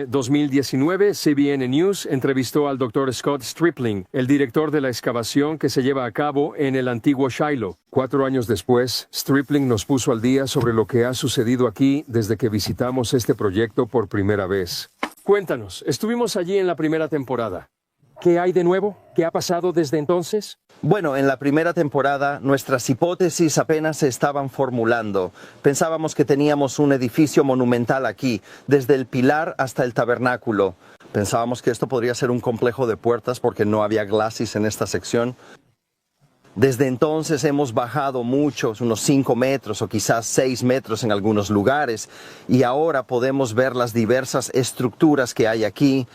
2019, CBN News entrevistó al Dr. Scott Stripling, el director de la excavación que se lleva a cabo en el antiguo Shiloh. 4 años después, Stripling nos puso al día sobre lo que ha sucedido aquí desde que visitamos este proyecto por primera vez. Cuéntanos, estuvimos allí en la primera temporada. ¿Qué hay de nuevo? ¿Qué ha pasado desde entonces? Bueno, en la primera temporada nuestras hipótesis apenas se estaban formulando. Pensábamos que teníamos un edificio monumental aquí, desde el pilar hasta el tabernáculo. Pensábamos que esto podría ser un complejo de puertas porque no había glacis en esta sección. Desde entonces hemos bajado muchos, unos 5 metros o quizás 6 metros en algunos lugares, y ahora podemos ver las diversas estructuras que hay aquí.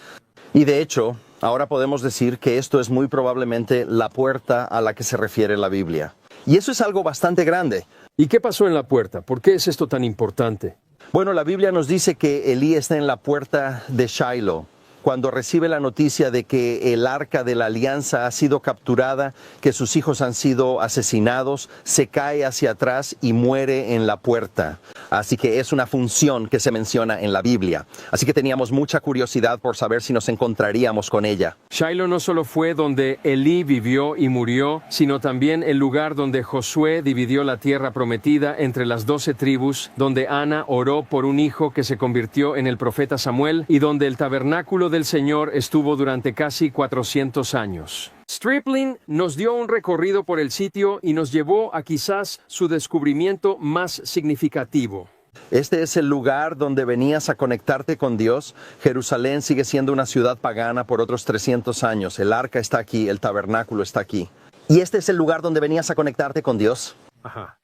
Y de hecho, ahora podemos decir que esto es muy probablemente la puerta a la que se refiere la Biblia. Y eso es algo bastante grande. ¿Y qué pasó en la puerta? ¿Por qué es esto tan importante? Bueno, la Biblia nos dice que Elí está en la puerta de Shiloh, cuando recibe la noticia de que el arca de la alianza ha sido capturada, que sus hijos han sido asesinados, se cae hacia atrás y muere en la puerta. Así que es una función que se menciona en la Biblia. Así que teníamos mucha curiosidad por saber si nos encontraríamos con ella. Shiloh no solo fue donde Elí vivió y murió, sino también el lugar donde Josué dividió la tierra prometida entre las 12 tribus, donde Ana oró por un hijo que se convirtió en el profeta Samuel y donde el tabernáculo del Señor estuvo durante casi 400 años. Stripling nos dio un recorrido por el sitio y nos llevó a quizás su descubrimiento más significativo. Este es el lugar donde venías a conectarte con Dios. Jerusalén sigue siendo una ciudad pagana por otros 300 años. El arca está aquí, el tabernáculo está aquí. ¿Y este es el lugar donde venías a conectarte con Dios? Ajá.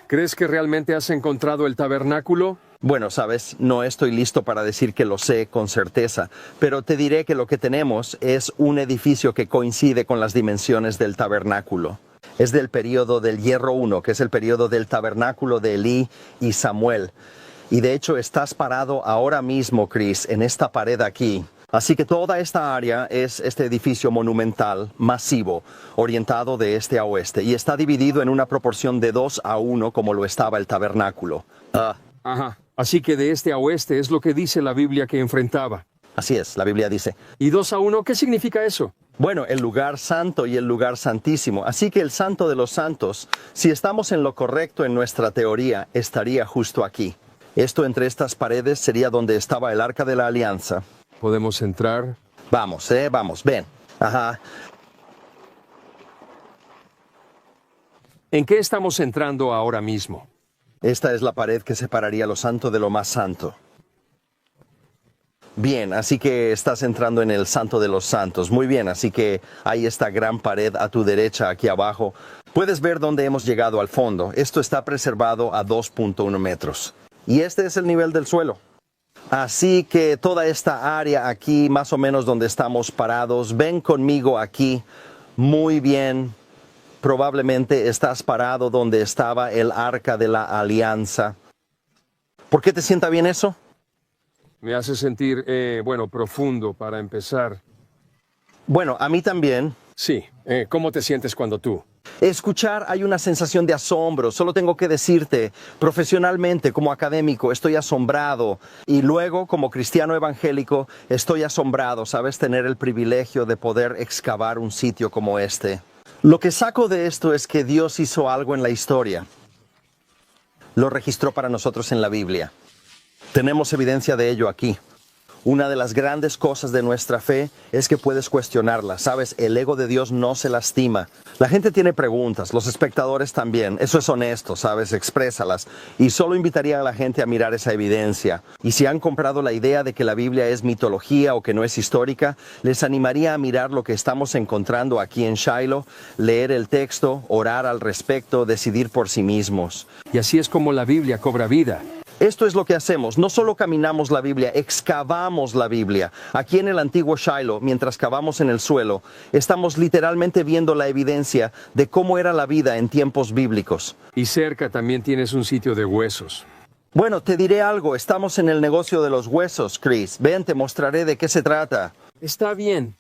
¿Crees que realmente has encontrado el tabernáculo? Bueno, sabes, no estoy listo para decir que lo sé con certeza, pero te diré que lo que tenemos es un edificio que coincide con las dimensiones del tabernáculo. Es del período del Hierro I, que es el período del tabernáculo de Elí y Samuel. Y de hecho estás parado ahora mismo, Chris, en esta pared aquí. Así que toda esta área es este edificio monumental, masivo, orientado de este a oeste, y está dividido en una proporción de 2:1 como lo estaba el tabernáculo. Ajá. Así que de este a oeste es lo que dice la Biblia que enfrentaba. Así es, la Biblia dice. ¿Y 2:1? ¿Qué significa eso? Bueno, el lugar santo y el lugar santísimo. Así que el santo de los santos, si estamos en lo correcto en nuestra teoría, estaría justo aquí. Esto entre estas paredes sería donde estaba el arca de la alianza. ¿Podemos entrar? Vamos, ven. Ajá. ¿En qué estamos entrando ahora mismo? Esta es la pared que separaría lo santo de lo más santo. Bien, así que estás entrando en el santo de los santos. Muy bien, así que hay esta gran pared a tu derecha aquí abajo. Puedes ver dónde hemos llegado al fondo. Esto está preservado a 2.1 metros. Y este es el nivel del suelo. Así que toda esta área aquí, más o menos donde estamos parados, ven conmigo aquí. Muy bien. Probablemente estás parado donde estaba el arca de la alianza. ¿Por qué te sienta bien eso? Me hace sentir, profundo para empezar. Bueno, a mí también. Sí. ¿Cómo te sientes cuando tú? Escuchar hay una sensación de asombro. Solo tengo que decirte, profesionalmente, como académico, estoy asombrado. Y luego, como cristiano evangélico, estoy asombrado, ¿sabes? Tener el privilegio de poder excavar un sitio como este. Lo que saco de esto es que Dios hizo algo en la historia. Lo registró para nosotros en la Biblia. Tenemos evidencia de ello aquí. Una de las grandes cosas de nuestra fe es que puedes cuestionarla. Sabes, el ego de Dios no se lastima. La gente tiene preguntas, los espectadores también. Eso es honesto, sabes, exprésalas. Y solo invitaría a la gente a mirar esa evidencia. Y si han comprado la idea de que la Biblia es mitología o que no es histórica, les animaría a mirar lo que estamos encontrando aquí en Shiloh, leer el texto, orar al respecto, decidir por sí mismos. Y así es como la Biblia cobra vida. Esto es lo que hacemos. No solo caminamos la Biblia, excavamos la Biblia. Aquí en el antiguo Shiloh, mientras cavamos en el suelo, estamos literalmente viendo la evidencia de cómo era la vida en tiempos bíblicos. Y cerca también tienes un sitio de huesos. Bueno, te diré algo. Estamos en el negocio de los huesos, Chris. Ven, te mostraré de qué se trata. Está bien.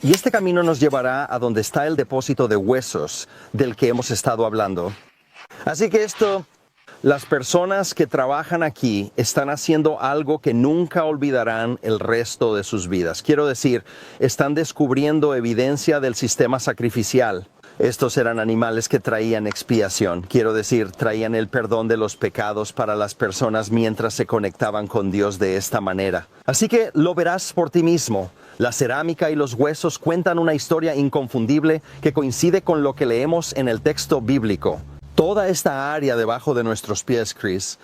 Y este camino nos llevará a donde está el depósito de huesos del que hemos estado hablando. Así que esto Las personas que trabajan aquí están haciendo algo que nunca olvidarán el resto de sus vidas. Quiero decir, están descubriendo evidencia del sistema sacrificial. Estos eran animales que traían expiación, quiero decir, traían el perdón de los pecados para las personas mientras se conectaban con Dios de esta manera. Así que lo verás por ti mismo. La cerámica y los huesos cuentan una historia inconfundible que coincide con lo que leemos en el texto bíblico. Toda esta área debajo de nuestros pies, Chris,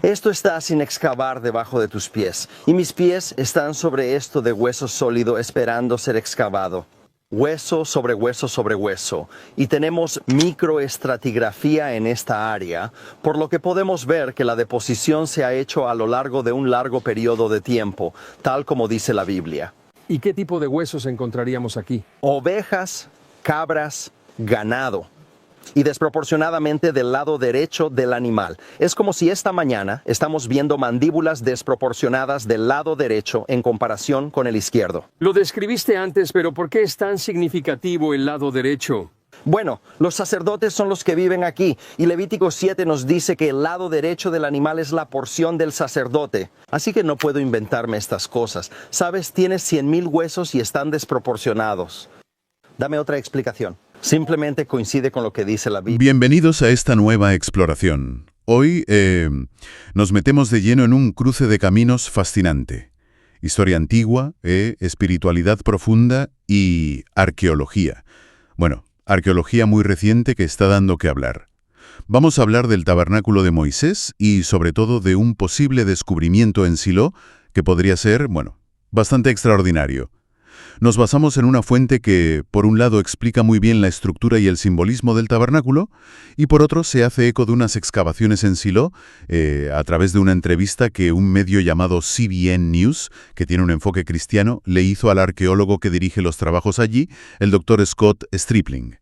esto está sin excavar debajo de tus pies, y mis pies están sobre esto de hueso sólido esperando ser excavado. Hueso sobre hueso sobre hueso, y tenemos microestratigrafía en esta área, por lo que podemos ver que la deposición se ha hecho a lo largo de un largo periodo de tiempo, tal como dice la Biblia. ¿Y qué tipo de huesos encontraríamos aquí? Ovejas, cabras, ganado. Y desproporcionadamente del lado derecho del animal. Es como si esta mañana estamos viendo mandíbulas desproporcionadas del lado derecho en comparación con el izquierdo. Lo describiste antes, pero ¿por qué es tan significativo el lado derecho? Bueno, los sacerdotes son los que viven aquí, y Levítico 7 nos dice que el lado derecho del animal es la porción del sacerdote. Así que no puedo inventarme estas cosas. Sabes, tienes 100,000 huesos y están desproporcionados. Dame otra explicación. Simplemente coincide con lo que dice la Biblia. Bienvenidos a esta nueva exploración. Hoy nos metemos de lleno en un cruce de caminos fascinante. Historia antigua, espiritualidad profunda y arqueología. Bueno, arqueología muy reciente que está dando que hablar. Vamos a hablar del tabernáculo de Moisés y sobre todo de un posible descubrimiento en Silo que podría ser, bueno, bastante extraordinario. Nos basamos en una fuente que, por un lado, explica muy bien la estructura y el simbolismo del tabernáculo, y por otro, se hace eco de unas excavaciones en Silo a través de una entrevista que un medio llamado CBN News, que tiene un enfoque cristiano, le hizo al arqueólogo que dirige los trabajos allí, el Dr. Scott Stripling.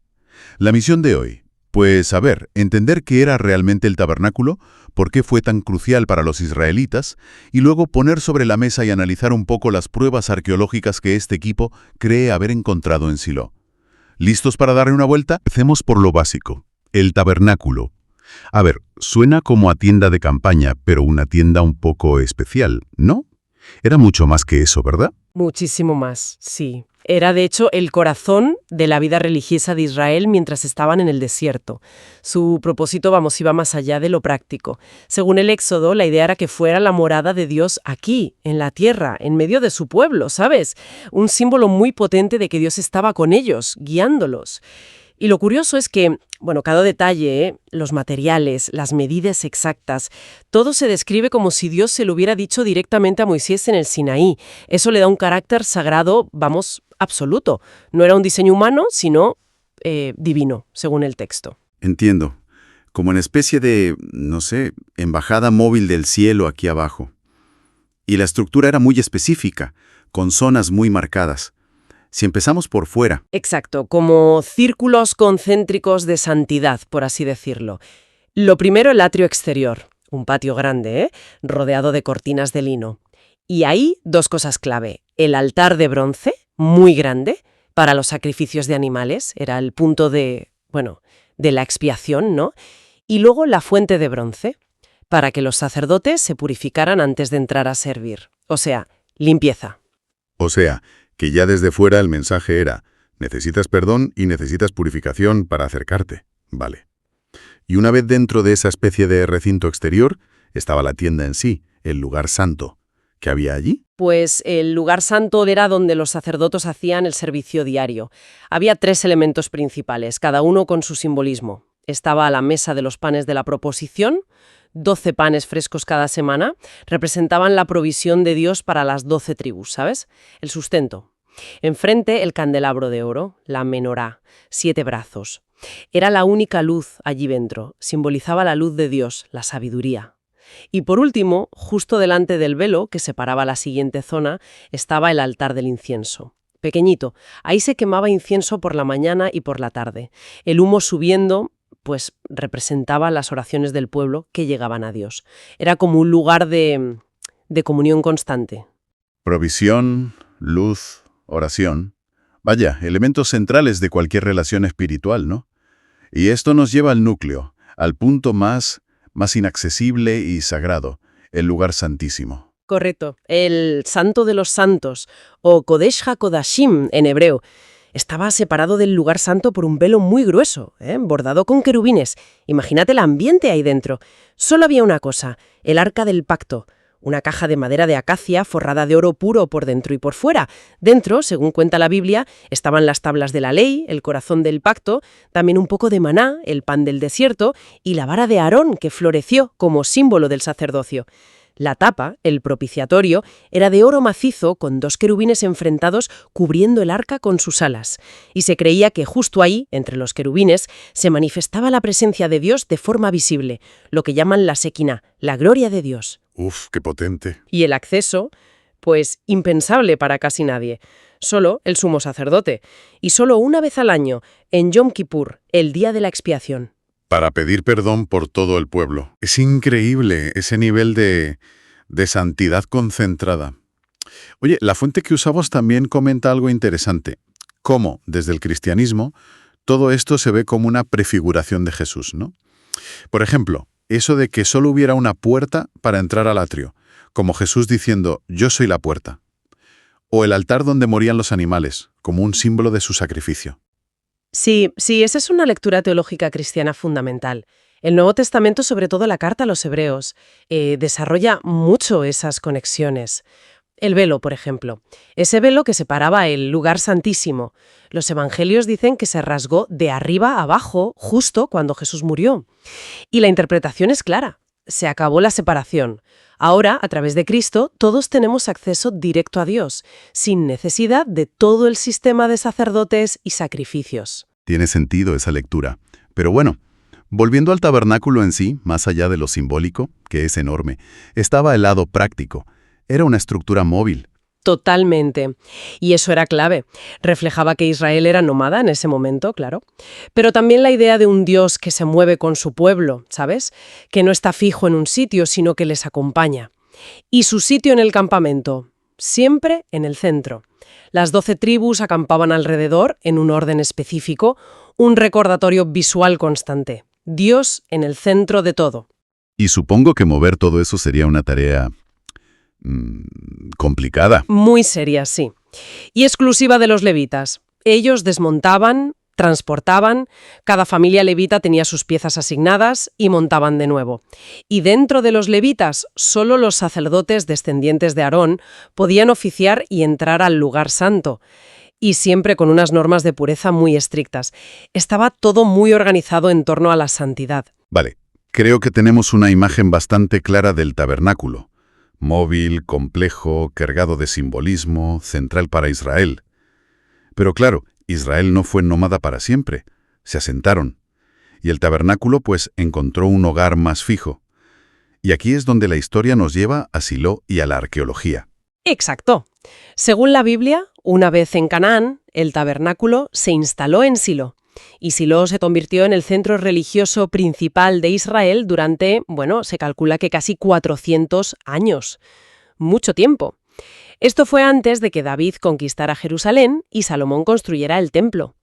La misión de hoy, pues a ver, entender qué era realmente el tabernáculo, por qué fue tan crucial para los israelitas, y luego poner sobre la mesa y analizar un poco las pruebas arqueológicas que este equipo cree haber encontrado en Silo. ¿Listos para darle una vuelta? Empecemos por lo básico, el tabernáculo. A ver, suena como a tienda de campaña, pero una tienda un poco especial, ¿no? Era mucho más que eso, ¿verdad? Muchísimo más, sí. Era, de hecho, el corazón de la vida religiosa de Israel mientras estaban en el desierto. Su propósito, iba más allá de lo práctico. Según el Éxodo, la idea era que fuera la morada de Dios aquí, en la tierra, en medio de su pueblo, ¿sabes? Un símbolo muy potente de que Dios estaba con ellos, guiándolos. Y lo curioso es que, cada detalle, los materiales, las medidas exactas, todo se describe como si Dios se lo hubiera dicho directamente a Moisés en el Sinaí. Eso le da un carácter sagrado, absoluto. No era un diseño humano, sino divino, según el texto. Entiendo. Como una especie de, embajada móvil del cielo aquí abajo. Y la estructura era muy específica, con zonas muy marcadas. Si empezamos por fuera. Exacto, como círculos concéntricos de santidad, por así decirlo. Lo primero, el atrio exterior, un patio grande, rodeado de cortinas de lino. Y ahí, dos cosas clave. El altar de bronce, muy grande, para los sacrificios de animales, era el punto de la expiación, ¿no? Y luego la fuente de bronce, para que los sacerdotes se purificaran antes de entrar a servir. O sea, limpieza. O sea, que ya desde fuera el mensaje era, necesitas perdón y necesitas purificación para acercarte. Vale. Y una vez dentro de esa especie de recinto exterior, estaba la tienda en sí, el lugar santo. ¿Qué había allí? Pues el lugar santo era donde los sacerdotes hacían el servicio diario. Había 3 elementos principales, cada uno con su simbolismo. Estaba la mesa de los panes de la proposición, 12 panes frescos cada semana, representaban la provisión de Dios para las 12 tribus, ¿sabes? El sustento. Enfrente, el candelabro de oro, la menorá, 7 brazos. Era la única luz allí dentro, simbolizaba la luz de Dios, la sabiduría. Y por último, justo delante del velo, que separaba la siguiente zona, estaba el altar del incienso. Pequeñito, ahí se quemaba incienso por la mañana y por la tarde. El humo subiendo, representaba las oraciones del pueblo que llegaban a Dios. Era como un lugar de comunión constante. Provisión, luz, oración. Vaya, elementos centrales de cualquier relación espiritual, ¿no? Y esto nos lleva al núcleo, al punto más inaccesible y sagrado, el lugar santísimo. Correcto. El Santo de los Santos, o Kodesh HaKodashim en hebreo, estaba separado del lugar santo por un velo muy grueso, bordado con querubines. Imagínate el ambiente ahí dentro. Solo había una cosa, el Arca del Pacto, una caja de madera de acacia forrada de oro puro por dentro y por fuera. Dentro, según cuenta la Biblia, estaban las tablas de la ley, el corazón del pacto, también un poco de maná, el pan del desierto, y la vara de Aarón que floreció como símbolo del sacerdocio. La tapa, el propiciatorio, era de oro macizo con 2 querubines enfrentados cubriendo el arca con sus alas. Y se creía que justo ahí, entre los querubines, se manifestaba la presencia de Dios de forma visible, lo que llaman la Shekinah, la gloria de Dios. ¡Uf, qué potente! Y el acceso, pues impensable para casi nadie. Solo el sumo sacerdote. Y solo una vez al año, en Yom Kippur, el día de la expiación. Para pedir perdón por todo el pueblo. Es increíble ese nivel de santidad concentrada. Oye, la fuente que usamos también comenta algo interesante. Cómo, desde el cristianismo, todo esto se ve como una prefiguración de Jesús, ¿no? Por ejemplo, eso de que solo hubiera una puerta para entrar al atrio, como Jesús diciendo, yo soy la puerta. O el altar donde morían los animales, como un símbolo de su sacrificio. Sí, esa es una lectura teológica cristiana fundamental. El Nuevo Testamento, sobre todo la carta a los hebreos, desarrolla mucho esas conexiones. El velo, por ejemplo. Ese velo que separaba el lugar santísimo. Los evangelios dicen que se rasgó de arriba a abajo justo cuando Jesús murió. Y la interpretación es clara. Se acabó la separación. Ahora, a través de Cristo, todos tenemos acceso directo a Dios, sin necesidad de todo el sistema de sacerdotes y sacrificios. Tiene sentido esa lectura. Pero bueno, volviendo al tabernáculo en sí, más allá de lo simbólico, que es enorme, estaba el lado práctico. Era una estructura móvil. Totalmente. Y eso era clave. Reflejaba que Israel era nómada en ese momento, claro. Pero también la idea de un Dios que se mueve con su pueblo, ¿sabes? Que no está fijo en un sitio, sino que les acompaña. Y su sitio en el campamento, siempre en el centro. Las 12 tribus acampaban alrededor, en un orden específico, un recordatorio visual constante. Dios en el centro de todo. Y supongo que mover todo eso sería una tarea complicada. Muy seria, sí. Y exclusiva de los levitas. Ellos desmontaban, transportaban, cada familia levita tenía sus piezas asignadas y montaban de nuevo. Y dentro de los levitas, solo los sacerdotes descendientes de Aarón podían oficiar y entrar al lugar santo. Y siempre con unas normas de pureza muy estrictas. Estaba todo muy organizado en torno a la santidad. Vale, creo que tenemos una imagen bastante clara del tabernáculo. Móvil, complejo, cargado de simbolismo, central para Israel. Pero claro, Israel no fue nómada para siempre. Se asentaron. Y el tabernáculo, pues, encontró un hogar más fijo. Y aquí es donde la historia nos lleva a Silo y a la arqueología. Exacto. Según la Biblia, una vez en Canaán, el tabernáculo se instaló en Silo. Y Silo se convirtió en el centro religioso principal de Israel durante, se calcula que casi 400 años. Mucho tiempo. Esto fue antes de que David conquistara Jerusalén y Salomón construyera el templo.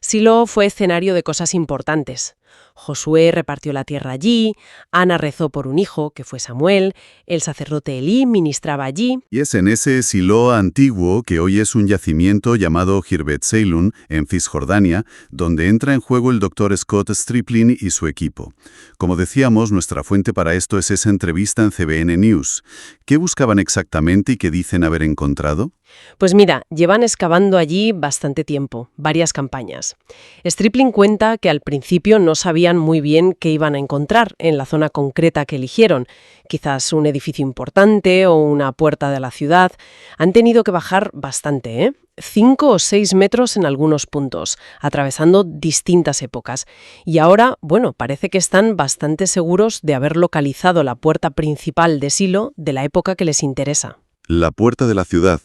Silo fue escenario de cosas importantes. Josué repartió la tierra allí, Ana rezó por un hijo, que fue Samuel, el sacerdote Elí ministraba allí. Y es en ese Silo antiguo, que hoy es un yacimiento llamado Khirbet Seilun, en Cisjordania, donde entra en juego el Dr. Scott Stripling y su equipo. Como decíamos, nuestra fuente para esto es esa entrevista en CBN News. ¿Qué buscaban exactamente y qué dicen haber encontrado? Pues mira, llevan excavando allí bastante tiempo, varias campañas. Stripling cuenta que al principio no sabían muy bien qué iban a encontrar en la zona concreta que eligieron, quizás un edificio importante o una puerta de la ciudad. Han tenido que bajar bastante, 5 o 6 metros en algunos puntos, atravesando distintas épocas. Y ahora, parece que están bastante seguros de haber localizado la puerta principal de Silo de la época que les interesa. La puerta de la ciudad.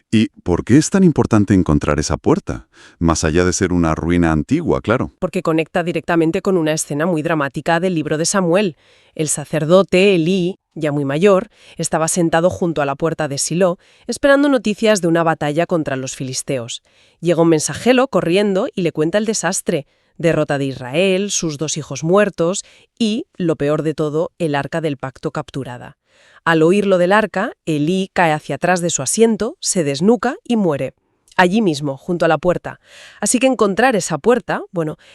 ¿Y por qué es tan importante encontrar esa puerta? Más allá de ser una ruina antigua, claro. Porque conecta directamente con una escena muy dramática del libro de Samuel. El sacerdote, Elí, ya muy mayor, estaba sentado junto a la puerta de Silo, esperando noticias de una batalla contra los filisteos. Llega un mensajero corriendo y le cuenta el desastre. derrota de Israel, sus 2 hijos muertos y, lo peor de todo, el arca del pacto capturada. Al oír lo del arca, Elí cae hacia atrás de su asiento, se desnuca y muere. Allí mismo, junto a la puerta. Así que encontrar esa puerta,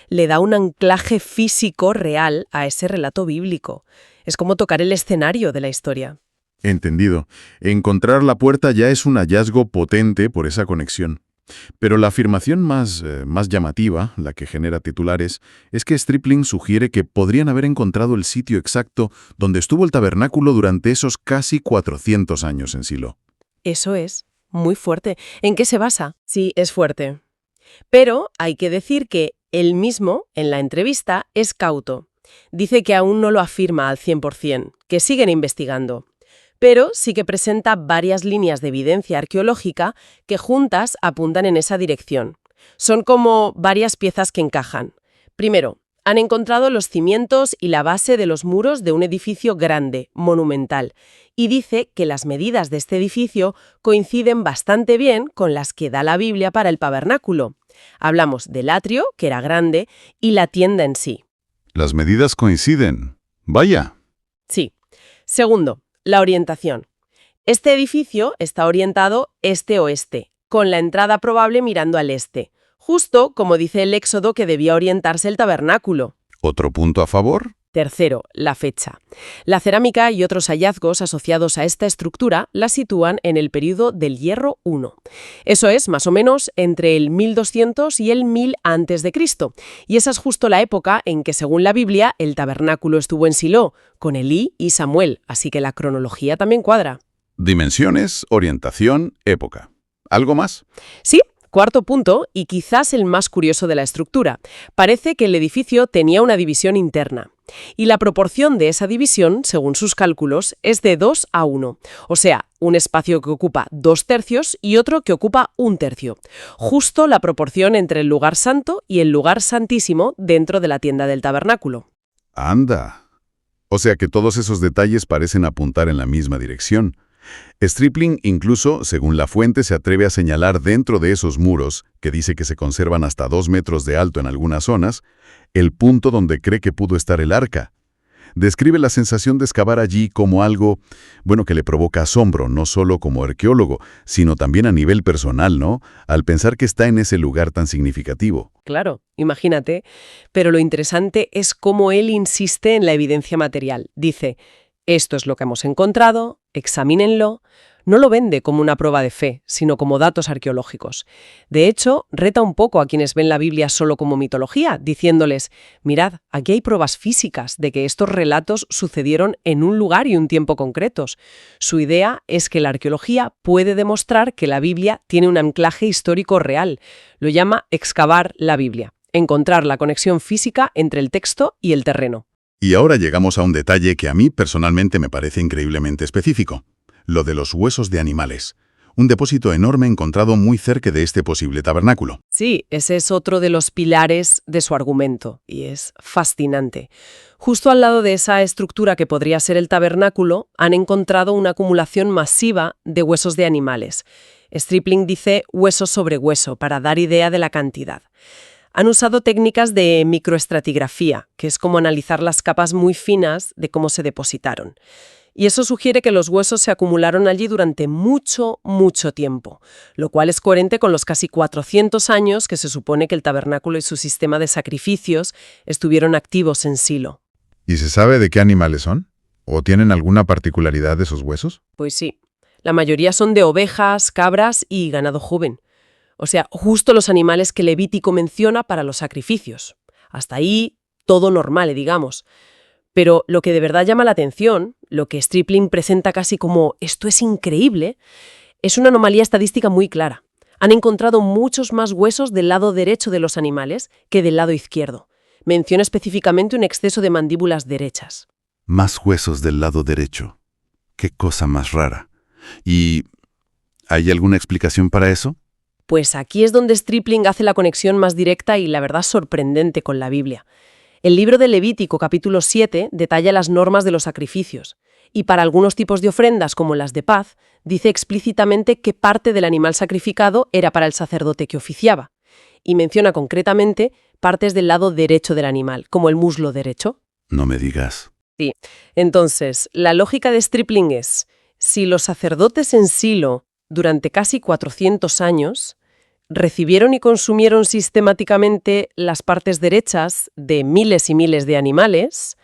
le da un anclaje físico real a ese relato bíblico. Es como tocar el escenario de la historia. Entendido. Encontrar la puerta ya es un hallazgo potente por esa conexión. Pero la afirmación más llamativa, la que genera titulares, es que Stripling sugiere que podrían haber encontrado el sitio exacto donde estuvo el tabernáculo durante esos casi 400 años en Silo. Eso es muy fuerte. ¿En qué se basa? Sí, es fuerte. Pero hay que decir que él mismo, en la entrevista, es cauto. Dice que aún no lo afirma al 100%, que siguen investigando. Pero sí que presenta varias líneas de evidencia arqueológica que juntas apuntan en esa dirección. Son como varias piezas que encajan. Primero, han encontrado los cimientos y la base de los muros de un edificio grande, monumental, y dice que las medidas de este edificio coinciden bastante bien con las que da la Biblia para el tabernáculo. Hablamos del atrio, que era grande, y la tienda en sí. Las medidas coinciden. Vaya. Sí. Segundo, la orientación. Este edificio está orientado este-oeste, con la entrada probable mirando al este, justo como dice el Éxodo que debía orientarse el tabernáculo. ¿Otro punto a favor? Tercero, la fecha. La cerámica y otros hallazgos asociados a esta estructura la sitúan en el período del Hierro I. Eso es, más o menos, entre el 1200 y el 1000 a.C. Y esa es justo la época en que, según la Biblia, el tabernáculo estuvo en Silo, con Elí y Samuel, así que la cronología también cuadra. Dimensiones, orientación, época. ¿Algo más? Sí. Cuarto punto, y quizás el más curioso de la estructura. Parece que el edificio tenía una división interna. Y la proporción de esa división, según sus cálculos, es de 2:1. O sea, un espacio que ocupa 2/3 y otro que ocupa 1/3. Justo la proporción entre el lugar santo y el lugar santísimo dentro de la tienda del tabernáculo. Anda. O sea que todos esos detalles parecen apuntar en la misma dirección. Stripling incluso, según la fuente, se atreve a señalar dentro de esos muros, que dice que se conservan hasta 2 metros de alto en algunas zonas, el punto donde cree que pudo estar el arca. Describe la sensación de excavar allí como algo, que le provoca asombro, no solo como arqueólogo, sino también a nivel personal, ¿no? Al pensar que está en ese lugar tan significativo. Claro, imagínate. Pero lo interesante es cómo él insiste en la evidencia material. Dice: esto es lo que hemos encontrado, examínenlo. No lo vende como una prueba de fe, sino como datos arqueológicos. De hecho, reta un poco a quienes ven la Biblia solo como mitología, diciéndoles: mirad, aquí hay pruebas físicas de que estos relatos sucedieron en un lugar y un tiempo concretos. Su idea es que la arqueología puede demostrar que la Biblia tiene un anclaje histórico real. Lo llama excavar la Biblia, encontrar la conexión física entre el texto y el terreno. Y ahora llegamos a un detalle que a mí personalmente me parece increíblemente específico. Lo de los huesos de animales. Un depósito enorme encontrado muy cerca de este posible tabernáculo. Sí, ese es otro de los pilares de su argumento, y es fascinante. Justo al lado de esa estructura que podría ser el tabernáculo, han encontrado una acumulación masiva de huesos de animales. Stripling dice hueso sobre hueso, para dar idea de la cantidad. Han usado técnicas de microestratigrafía, que es como analizar las capas muy finas de cómo se depositaron. Y eso sugiere que los huesos se acumularon allí durante mucho, mucho tiempo, lo cual es coherente con los casi 400 años que se supone que el tabernáculo y su sistema de sacrificios estuvieron activos en Silo. ¿Y se sabe de qué animales son? ¿O tienen alguna particularidad de esos huesos? Pues sí, la mayoría son de ovejas, cabras y ganado joven. O sea, justo los animales que Levítico menciona para los sacrificios. Hasta ahí, todo normal, digamos. Pero lo que de verdad llama la atención, lo que Stripling presenta casi como «esto es increíble», es una anomalía estadística muy clara. Han encontrado muchos más huesos del lado derecho de los animales que del lado izquierdo. Menciona específicamente un exceso de mandíbulas derechas. Más huesos del lado derecho. Qué cosa más rara. ¿Y hay alguna explicación para eso? Pues aquí es donde Stripling hace la conexión más directa y la verdad sorprendente con la Biblia. El libro de Levítico, capítulo 7, detalla las normas de los sacrificios, y para algunos tipos de ofrendas, como las de paz, dice explícitamente qué parte del animal sacrificado era para el sacerdote que oficiaba. y menciona concretamente partes del lado derecho del animal, como el muslo derecho. No me digas. Sí. Entonces, la lógica de Stripling es, si los sacerdotes en Silo, durante casi 400 años, recibieron y consumieron sistemáticamente las partes derechas de miles y miles de animales,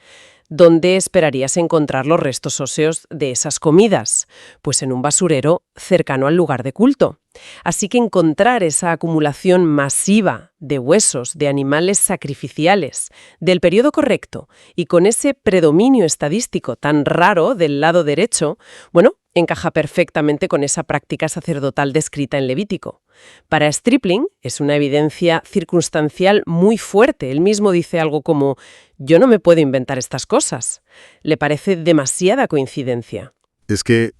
¿dónde esperarías encontrar los restos óseos de esas comidas? Pues en un basurero cercano al lugar de culto. Así que encontrar esa acumulación masiva de huesos de animales sacrificiales del periodo correcto y con ese predominio estadístico tan raro del lado derecho, bueno, encaja perfectamente con esa práctica sacerdotal descrita en Levítico. Para Stripling es una evidencia circunstancial muy fuerte. Él mismo dice algo como, yo no me puedo inventar estas cosas. Le parece demasiada coincidencia. Es que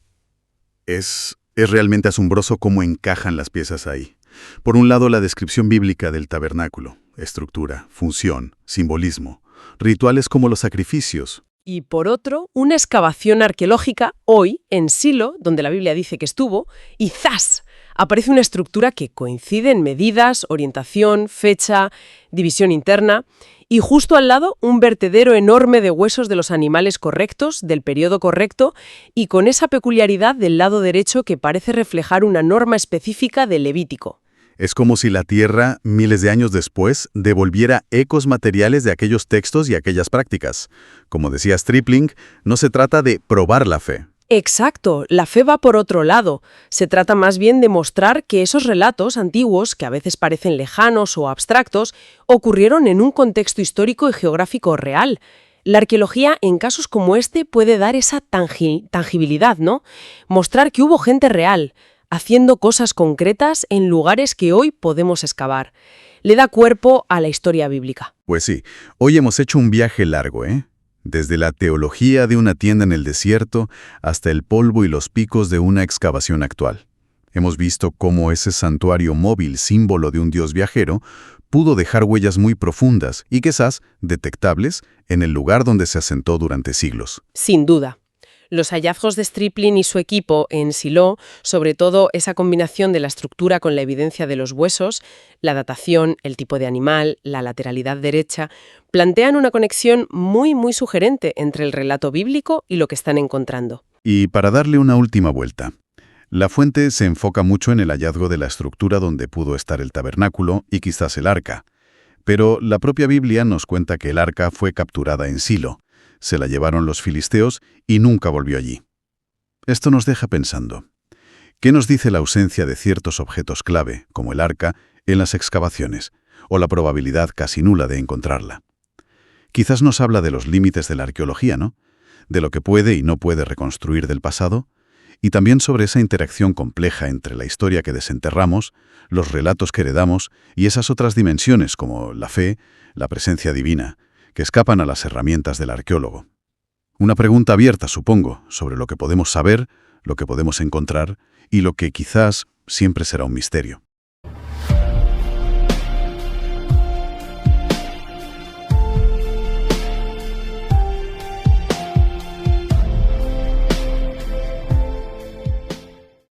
es realmente asombroso cómo encajan las piezas ahí. Por un lado, la descripción bíblica del tabernáculo, estructura, función, simbolismo, rituales como los sacrificios. Y por otro, una excavación arqueológica hoy en Silo, donde la Biblia dice que estuvo, y ¡zas!, aparece una estructura que coincide en medidas, orientación, fecha, división interna, y justo al lado un vertedero enorme de huesos de los animales correctos, del periodo correcto, y con esa peculiaridad del lado derecho que parece reflejar una norma específica del Levítico. Es como si la Tierra, miles de años después, devolviera ecos materiales de aquellos textos y aquellas prácticas. Como decía Stripling, no se trata de probar la fe. Exacto, la fe va por otro lado. Se trata más bien de mostrar que esos relatos antiguos, que a veces parecen lejanos o abstractos, ocurrieron en un contexto histórico y geográfico real. La arqueología, en casos como este, puede dar esa tangibilidad, ¿no? Mostrar que hubo gente real, haciendo cosas concretas en lugares que hoy podemos excavar. Le da cuerpo a la historia bíblica. Pues sí, hoy hemos hecho un viaje largo, ¿eh? Desde la teología de una tienda en el desierto hasta el polvo y los picos de una excavación actual. Hemos visto cómo ese santuario móvil, símbolo de un dios viajero, pudo dejar huellas muy profundas y quizás detectables en el lugar donde se asentó durante siglos. Sin duda. Los hallazgos de Stripling y su equipo en Silo, sobre todo esa combinación de la estructura con la evidencia de los huesos, la datación, el tipo de animal, la lateralidad derecha, plantean una conexión muy sugerente entre el relato bíblico y lo que están encontrando. Y para darle una última vuelta, la fuente se enfoca mucho en el hallazgo de la estructura donde pudo estar el tabernáculo y quizás el arca. Pero la propia Biblia nos cuenta que el arca fue capturada en Silo. Se la llevaron los filisteos y nunca volvió allí. Esto nos deja pensando. ¿Qué nos dice la ausencia de ciertos objetos clave, como el arca, en las excavaciones, o la probabilidad casi nula de encontrarla? Quizás nos habla de los límites de la arqueología, ¿no? De lo que puede y no puede reconstruir del pasado, y también sobre esa interacción compleja entre la historia que desenterramos, los relatos que heredamos y esas otras dimensiones como la fe, la presencia divina, que escapan a las herramientas del arqueólogo. Una pregunta abierta, supongo, sobre lo que podemos saber, lo que podemos encontrar y lo que quizás siempre será un misterio.